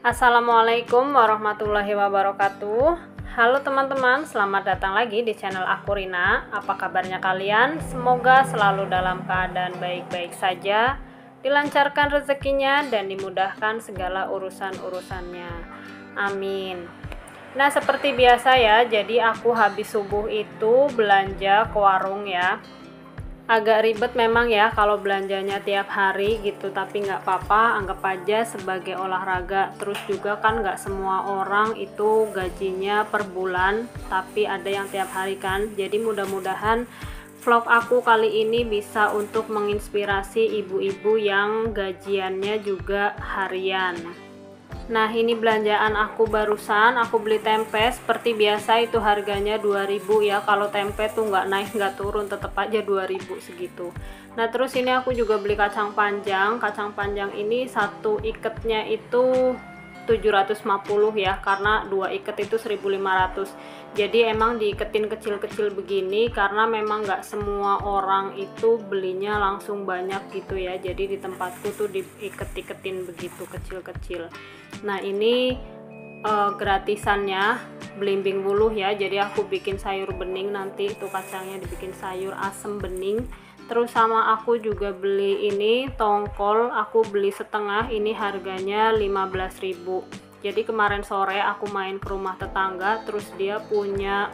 Assalamualaikum warahmatullahi wabarakatuh. Halo teman-teman, selamat datang lagi di channel aku Rina. Apa kabarnya kalian? Semoga selalu dalam keadaan baik-baik saja, dilancarkan rezekinya dan dimudahkan segala urusan-urusannya. Amin. Nah, seperti biasa ya, jadi aku habis subuh itu belanja ke warung ya. Agak ribet memang ya kalau belanjanya tiap hari gitu, tapi nggak apa-apa, anggap aja sebagai olahraga. Terus juga kan nggak semua orang itu gajinya per bulan, tapi ada yang tiap hari kan. Jadi mudah-mudahan vlog aku kali ini bisa untuk menginspirasi ibu-ibu yang gajiannya juga harian. Nah, ini belanjaan aku barusan, aku beli tempe. Seperti biasa itu harganya 2000 ya. Kalau tempe tuh nggak naik nggak turun, tetap aja 2000 segitu. Nah, terus ini aku juga beli kacang panjang. Kacang panjang ini satu iketnya itu 750 ya, karena dua iket itu 1500. Jadi emang diiketin kecil-kecil begini karena memang nggak semua orang itu belinya langsung banyak gitu ya. Jadi di tempatku tuh diiket-iketin begitu kecil-kecil. Nah, ini gratisannya belimbing buluh ya. Jadi aku bikin sayur bening, nanti itu kacangnya dibikin sayur asem bening. Terus sama aku juga beli ini tongkol, aku beli setengah, ini harganya 15.000. Jadi kemarin sore aku main ke rumah tetangga, terus dia punya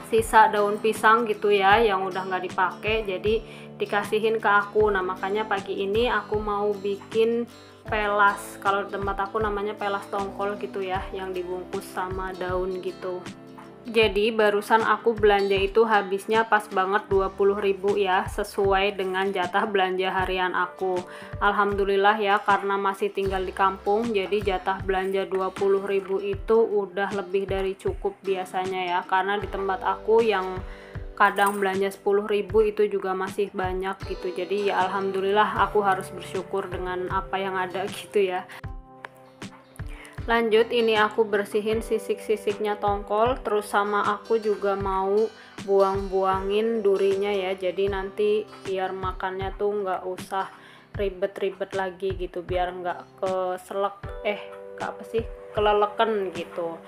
sisa daun pisang gitu ya yang udah nggak dipakai, jadi dikasihin ke aku. Nah, makanya pagi ini aku mau bikin pelas. Kalau di tempat aku namanya pelas tongkol gitu ya, yang dibungkus sama daun gitu. Jadi barusan aku belanja itu habisnya pas banget 20.000 ya, sesuai dengan jatah belanja harian aku. Alhamdulillah ya, karena masih tinggal di kampung, jadi jatah belanja 20.000 itu udah lebih dari cukup biasanya ya. Karena di tempat aku yang kadang belanja 10.000 itu juga masih banyak gitu. Jadi ya alhamdulillah, aku harus bersyukur dengan apa yang ada gitu ya. Lanjut, ini aku bersihin sisik-sisiknya tongkol, terus sama aku juga mau buang-buangin durinya ya. Jadi nanti biar makannya tuh nggak usah ribet-ribet lagi gitu, biar nggak keselek keleleken gitu.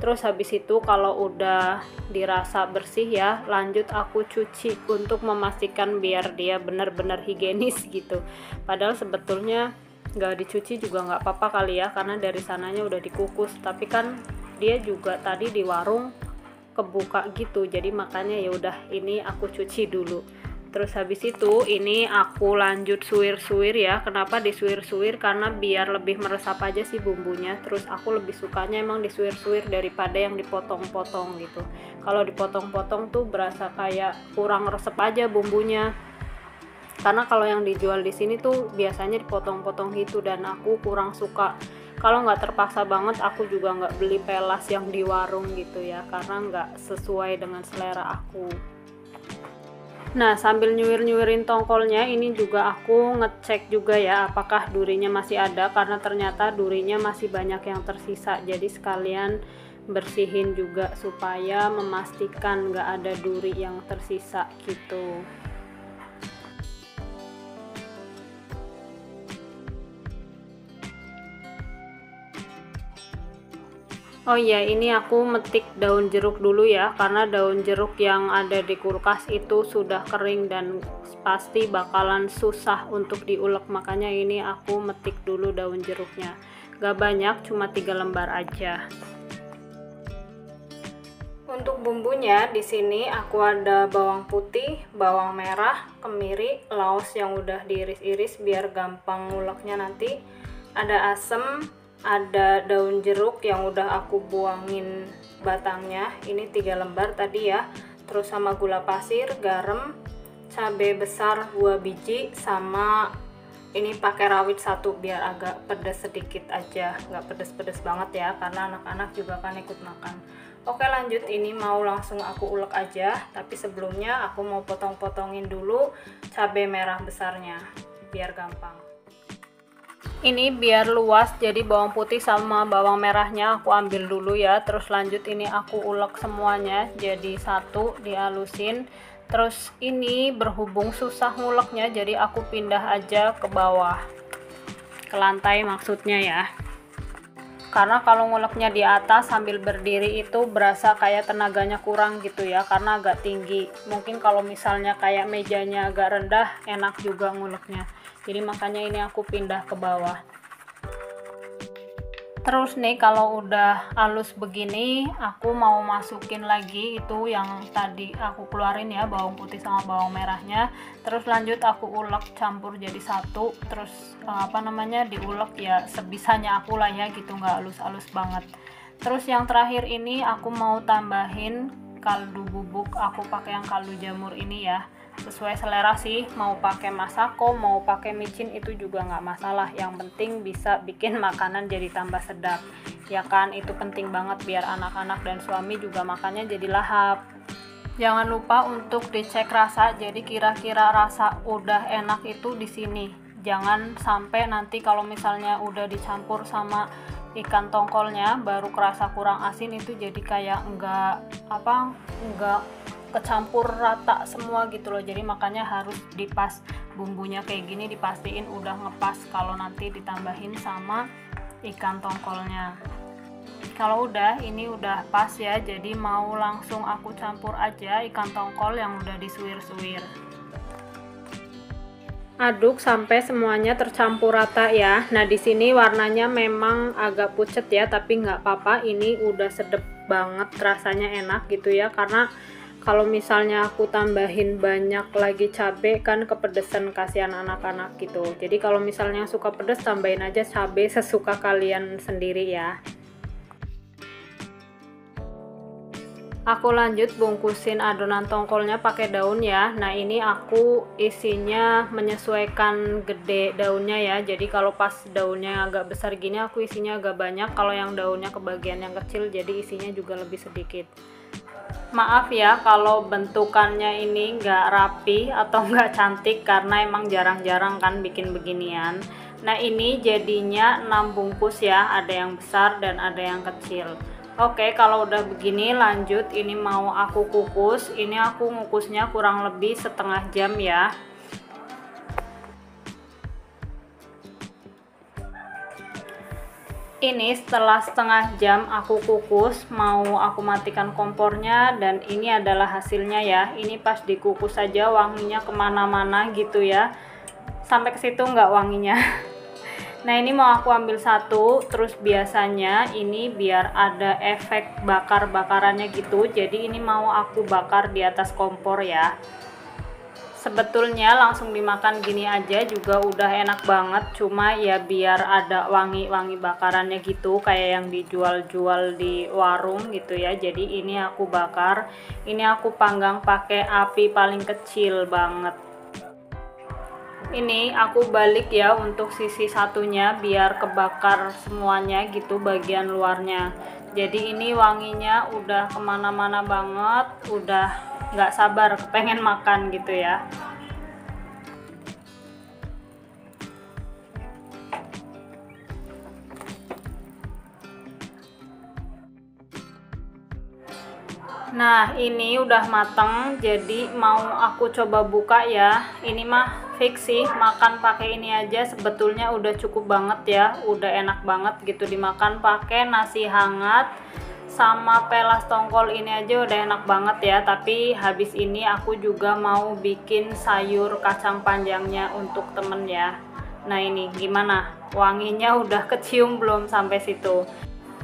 Terus habis itu kalau udah dirasa bersih ya, lanjut aku cuci untuk memastikan biar dia benar-benar higienis gitu. Padahal sebetulnya nggak dicuci juga nggak apa-apa kali ya, karena dari sananya udah dikukus. Tapi kan dia juga tadi di warung kebuka gitu, jadi makanya ya udah ini aku cuci dulu. Terus habis itu ini aku lanjut suwir-suwir ya. Kenapa disuwir-suwir? Karena biar lebih meresap aja sih bumbunya. Terus aku lebih sukanya emang disuwir-suwir daripada yang dipotong-potong gitu. Kalau dipotong-potong tuh berasa kayak kurang resep aja bumbunya. Karena kalau yang dijual di sini tuh biasanya dipotong-potong gitu, dan aku kurang suka. Kalau nggak terpaksa banget, aku juga nggak beli pelas yang di warung gitu ya, karena nggak sesuai dengan selera aku. Nah, sambil nyuwir-nyuwirin tongkolnya, ini juga aku ngecek juga ya apakah durinya masih ada, karena ternyata durinya masih banyak yang tersisa. Jadi sekalian bersihin juga supaya memastikan nggak ada duri yang tersisa gitu. Oh iya, ini aku metik daun jeruk dulu ya, karena daun jeruk yang ada di kulkas itu sudah kering dan pasti bakalan susah untuk diulek. Makanya ini aku metik dulu daun jeruknya. Gak banyak, cuma 3 lembar aja. Untuk bumbunya di sini aku ada bawang putih, bawang merah, kemiri, laos yang udah diiris-iris biar gampang nguleknya nanti. Ada asem, ada daun jeruk yang udah aku buangin batangnya, ini 3 lembar tadi ya. Terus sama gula pasir, garam, cabai besar 2 biji, sama ini pakai rawit 1 biar agak pedas sedikit aja, nggak pedas-pedas banget ya, karena anak-anak juga kan ikut makan. Oke, lanjut, ini mau langsung aku ulek aja, tapi sebelumnya aku mau potong-potongin dulu cabai merah besarnya biar gampang. Ini biar luas, jadi bawang putih sama bawang merahnya aku ambil dulu ya. Terus lanjut ini aku ulek semuanya jadi satu, dihalusin. Terus ini berhubung susah nguleknya, jadi aku pindah aja ke bawah, ke lantai maksudnya ya. Karena kalau nguleknya di atas sambil berdiri itu berasa kayak tenaganya kurang gitu ya, karena agak tinggi. Mungkin kalau misalnya kayak mejanya agak rendah, enak juga nguleknya. Jadi makanya ini aku pindah ke bawah. Terus nih kalau udah halus begini, aku mau masukin lagi itu yang tadi aku keluarin ya, bawang putih sama bawang merahnya. Terus lanjut aku ulek campur jadi satu. Terus diulek ya sebisanya aku lah ya gitu, nggak halus-halus banget. Terus yang terakhir ini aku mau tambahin kaldu bubuk. Aku pakai yang kaldu jamur ini ya, sesuai selera sih, mau pakai masako mau pakai micin itu juga nggak masalah, yang penting bisa bikin makanan jadi tambah sedap ya kan. Itu penting banget biar anak-anak dan suami juga makannya jadi lahap. Jangan lupa untuk dicek rasa, jadi kira-kira rasa udah enak itu di sini. Jangan sampai nanti kalau misalnya udah dicampur sama ikan tongkolnya baru kerasa kurang asin, itu jadi kayak enggak kecampur rata semua gitu loh. Jadi makanya harus dipas bumbunya kayak gini, dipastiin udah ngepas kalau nanti ditambahin sama ikan tongkolnya. Kalau udah, ini udah pas ya, jadi mau langsung aku campur aja ikan tongkol yang udah disuir-suir. Aduk sampai semuanya tercampur rata ya. Nah di sini warnanya memang agak pucet ya, tapi nggak apa-apa, ini udah sedep banget, rasanya enak gitu ya. Karena kalau misalnya aku tambahin banyak lagi cabai kan kepedesan, kasihan anak-anak gitu. Jadi kalau misalnya suka pedes tambahin aja cabai sesuka kalian sendiri ya. Aku lanjut bungkusin adonan tongkolnya pakai daun ya. Nah ini aku isinya menyesuaikan gede daunnya ya. Jadi kalau pas daunnya agak besar gini aku isinya agak banyak. Kalau yang daunnya kebagian yang kecil jadi isinya juga lebih sedikit. Maaf ya kalau bentukannya ini nggak rapi atau nggak cantik, karena emang jarang-jarang kan bikin beginian. Nah ini jadinya 6 bungkus ya, ada yang besar dan ada yang kecil. Oke, kalau udah begini lanjut, ini mau aku kukus. Ini aku ngukusnya kurang lebih setengah jam ya. Ini setelah setengah jam aku kukus, mau aku matikan kompornya, dan ini adalah hasilnya ya. Ini pas dikukus saja wanginya kemana-mana gitu ya, sampai ke situ nggak wanginya. Nah ini mau aku ambil satu, terus biasanya ini biar ada efek bakar-bakarannya gitu, jadi ini mau aku bakar di atas kompor ya. Sebetulnya langsung dimakan gini aja juga udah enak banget, cuma ya biar ada wangi-wangi bakarannya gitu kayak yang dijual-jual di warung gitu ya. Jadi ini aku bakar, ini aku panggang pakai api paling kecil banget. Ini aku balik ya untuk sisi satunya biar kebakar semuanya gitu bagian luarnya. Jadi ini wanginya udah kemana-mana banget, udah nggak sabar pengen makan gitu ya. Nah ini udah mateng, jadi mau aku coba buka ya. Ini mah fix sih, makan pakai ini aja sebetulnya udah cukup banget ya, udah enak banget gitu dimakan pakai nasi hangat sama pelas tongkol ini aja udah enak banget ya. Tapi habis ini aku juga mau bikin sayur kacang panjangnya untuk temen ya. Nah ini gimana, wanginya udah kecium belum sampai situ?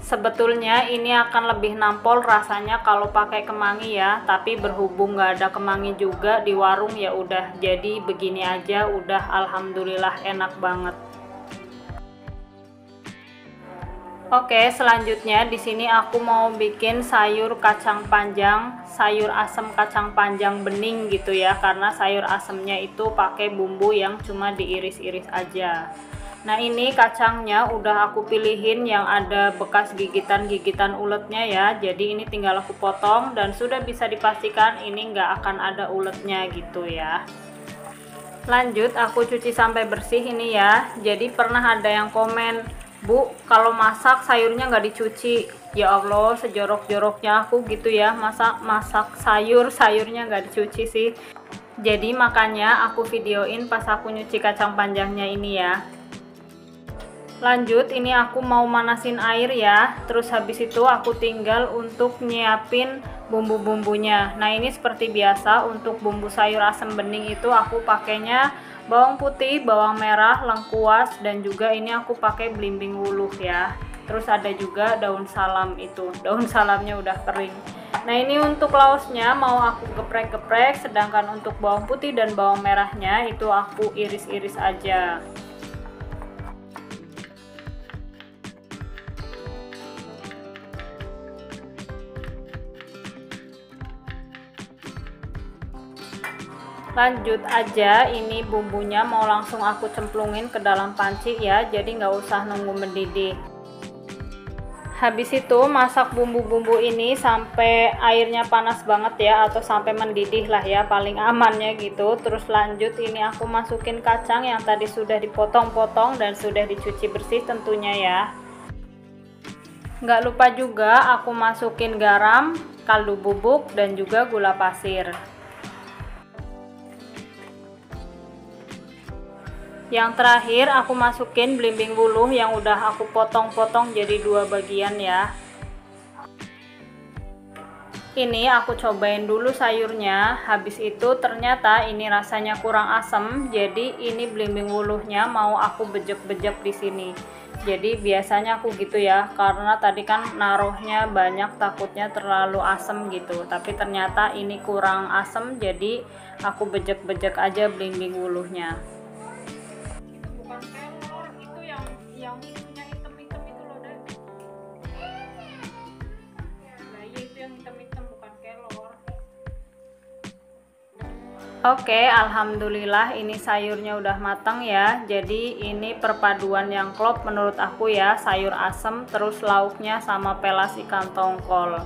Sebetulnya ini akan lebih nampol rasanya kalau pakai kemangi ya, tapi berhubung nggak ada kemangi juga di warung ya udah jadi begini aja, udah alhamdulillah enak banget. Oke, selanjutnya di sini aku mau bikin sayur kacang panjang, sayur asem kacang panjang bening gitu ya, karena sayur asemnya itu pakai bumbu yang cuma diiris-iris aja. Nah ini kacangnya udah aku pilihin yang ada bekas gigitan-gigitan uletnya ya, jadi ini tinggal aku potong dan sudah bisa dipastikan ini nggak akan ada uletnya gitu ya. Lanjut aku cuci sampai bersih ini ya. Jadi pernah ada yang komen, Bu, kalau masak sayurnya nggak dicuci. Ya Allah, sejorok-joroknya aku gitu ya, masak sayurnya nggak dicuci sih. Jadi makanya aku videoin pas aku nyuci kacang panjangnya ini ya. Lanjut, ini aku mau manasin air ya. Terus habis itu aku tinggal untuk nyiapin bumbu-bumbunya. Nah, ini seperti biasa untuk bumbu sayur asam bening itu aku pakainya bawang putih, bawang merah, lengkuas, dan juga ini aku pakai belimbing wuluh ya. Terus ada juga daun salam itu. Daun salamnya udah kering. Nah, ini untuk laosnya mau aku geprek-geprek, sedangkan untuk bawang putih dan bawang merahnya itu aku iris-iris aja. Lanjut aja, ini bumbunya mau langsung aku cemplungin ke dalam panci ya, jadi nggak usah nunggu mendidih. Habis itu masak bumbu-bumbu ini sampai airnya panas banget ya, atau sampai mendidih lah ya, paling amannya gitu. Terus lanjut, ini aku masukin kacang yang tadi sudah dipotong-potong dan sudah dicuci bersih tentunya ya. Nggak lupa juga aku masukin garam, kaldu bubuk, dan juga gula pasir. Yang terakhir aku masukin belimbing wuluh yang udah aku potong-potong jadi 2 bagian ya. Ini aku cobain dulu sayurnya, habis itu ternyata ini rasanya kurang asam, jadi ini belimbing wuluhnya mau aku bejek-bejek di sini. Jadi biasanya aku gitu ya, karena tadi kan naruhnya banyak takutnya terlalu asam gitu, tapi ternyata ini kurang asam, jadi aku bejek-bejek aja belimbing wuluhnya. Yang itunya hitam-hitam itu loh, Dek. Nah, iya itu yang hitam-hitam, bukan kelor. Oke, alhamdulillah ini sayurnya udah matang ya. Jadi ini perpaduan yang klop menurut aku ya, sayur asem terus lauknya sama pelas ikan tongkol.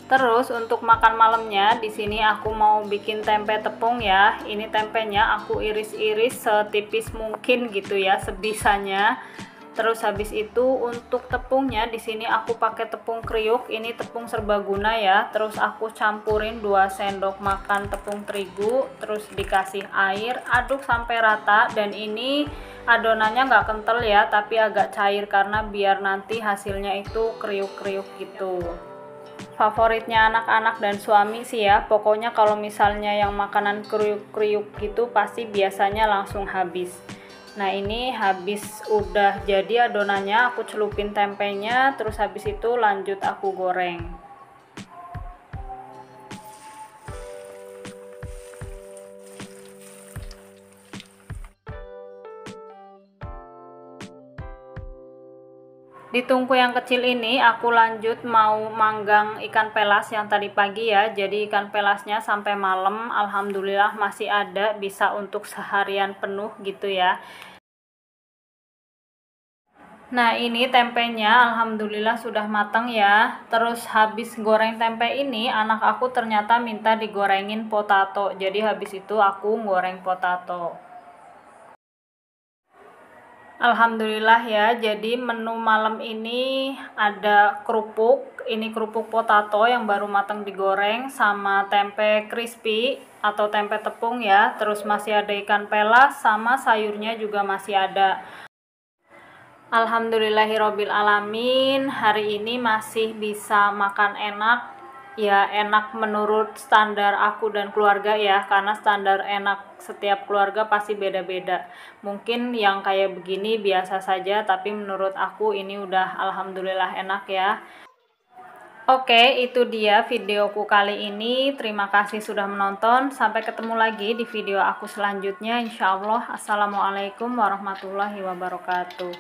Terus untuk makan malamnya di sini aku mau bikin tempe tepung ya. Ini tempenya aku iris-iris setipis mungkin gitu ya, sebisanya. Terus habis itu untuk tepungnya di sini aku pakai tepung kriuk. Ini tepung serbaguna ya. Terus aku campurin 2 sendok makan tepung terigu, terus dikasih air, aduk sampai rata, dan ini adonannya nggak kental ya, tapi agak cair karena biar nanti hasilnya itu kriuk-kriuk gitu. Favoritnya anak-anak dan suami sih ya, pokoknya kalau misalnya yang makanan kriuk-kriuk gitu pasti biasanya langsung habis. Nah, ini habis udah jadi adonannya, aku celupin tempenya, terus habis itu lanjut aku goreng. Di tungku yang kecil ini aku lanjut mau manggang ikan pelas yang tadi pagi ya. Jadi ikan pelasnya sampai malam alhamdulillah masih ada, bisa untuk seharian penuh gitu ya. Nah, ini tempenya alhamdulillah sudah matang ya. Terus habis goreng tempe ini anak aku ternyata minta digorengin potato. Jadi habis itu aku goreng potato. Alhamdulillah ya, jadi menu malam ini ada kerupuk, ini kerupuk potato yang baru matang digoreng, sama tempe crispy atau tempe tepung ya, terus masih ada ikan pelas, sama sayurnya juga masih ada. Alhamdulillahirobbil alamin, hari ini masih bisa makan enak. Ya, enak menurut standar aku dan keluarga ya, karena standar enak setiap keluarga pasti beda-beda. Mungkin yang kayak begini biasa saja, tapi menurut aku ini udah alhamdulillah enak ya. Oke, itu dia videoku kali ini. Terima kasih sudah menonton. Sampai ketemu lagi di video aku selanjutnya. Insya Allah. Assalamualaikum warahmatullahi wabarakatuh.